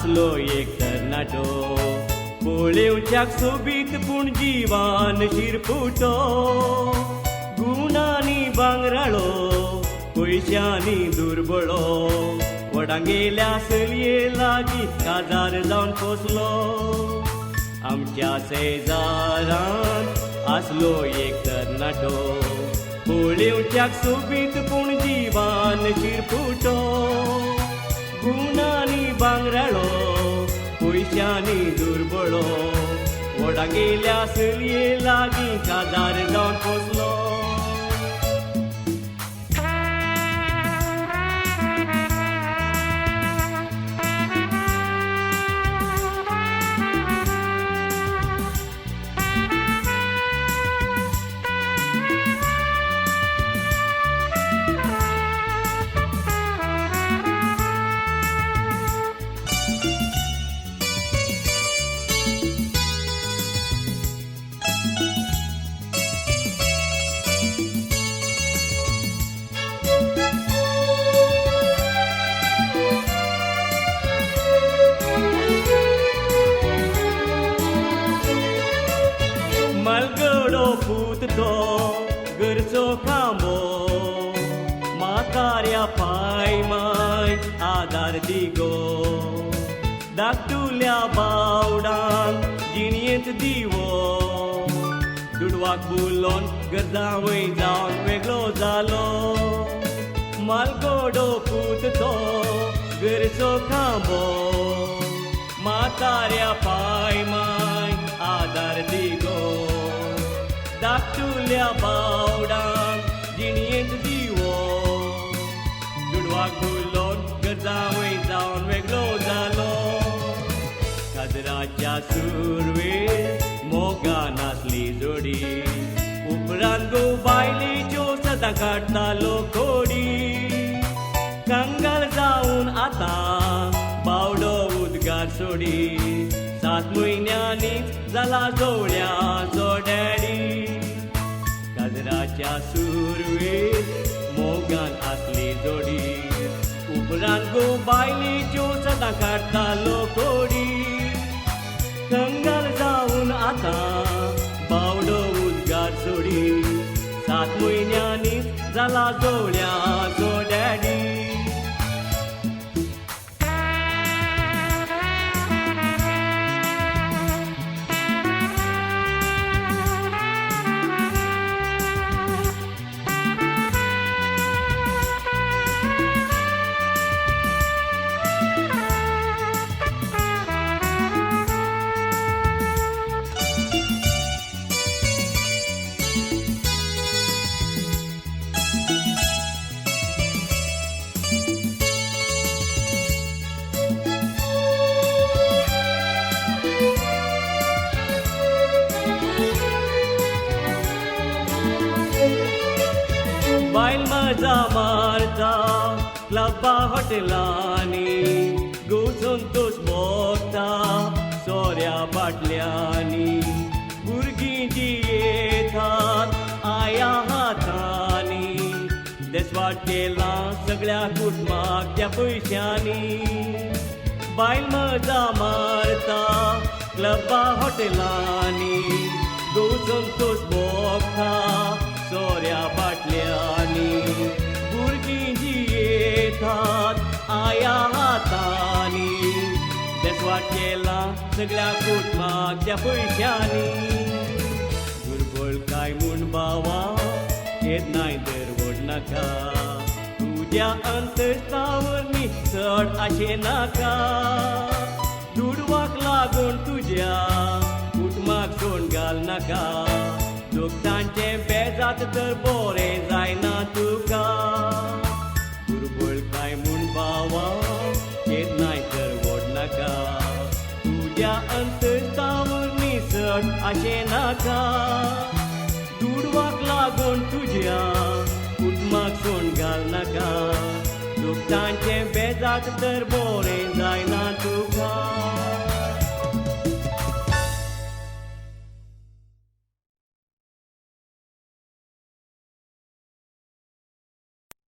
आसलो एक तरणाटो पळेवच्याक सोबीत पूण जिवान शिरपुटो गुणांनी भांगराळो पयशांनी दुर्बळो वडांक गेल्या चलये लागीं काजार जावन पोसलो आमच्या शेजारान आसलो एक तरणाटो पळेवच्याक सोबीत पूण जिवान शिरपुटो गुणांनी भांगराळो पयशांनी दुर्बळो वडा गेल्या चलये लागीं काजार जावन पोसलो मलगडो पूत तो घरचो खांबो म्हाताऱ्या पाय माय आदार दिगो धाकटुल्या बावडांक जिणयेंत दिवो दुडवाक बुलोन गजावय जावन वेगळो जालो मलगडो पूत तो घरचो खांबो म्हाताऱ्या पाय माय आदार दिगो धाकटुल्या बावडांक जिणयेंत दिवो दुडवाक बुलोन गजावय जावन वेगळो जालो काजराच्या सुरवेर मोगान आसली जोडी उपरांत गो बायलेच्यो सदां काडटालो कोडी कंगाल जावन आतां बावडो उदगार सोडी 7 म्हयन्यांनीच जाला जवळ्याचो डॅडी काजराच्या सुरवेर मोगान आसली जोडी उपरांत गो बायलेच्यो सदां काडटालो कोडी कंगाल जावन आतां बावडो उदगार सोडी 7 म्हयन्यांनीच जाला जवळ्याचो डॅडी बायल मजा मारता क्लबा हॉटेलांनी गोसंतोष भोगता सोऱ्या बाटल्यांनी भुरगीं जियेतात आया हातांनी देसवाट केला सगळ्या कुटुंबाक त्या पयशांनी बायल मजा मारता क्लबा हॉटेलांनी गोसंतोष भोगता सोऱ्या बाटल्यांनी भुरगीं जियेतात आया हातांनी देसवाट केला सगळ्या कुटुंबाक त्या पयशांनी दुर्बळकाय म्हूण बावा केन्नाय दरवड नाका तुज्या अंतस्तावरनी चड आशे नाका दुडवाक लागून तुज्या कुटुंबाक सोड घाल नाका दुखतांचे बेजात तर बरें जायना तुका दुर्बळकाय म्हूण बावा केन्नाय दरवड नाका तुज्या अंतस्तावरनी चड आशे नाका दुडवाक लागून तुज्या कुटुंबाक सोड घाल नाका दुखतांचे बेजात तर बरें जायना तुका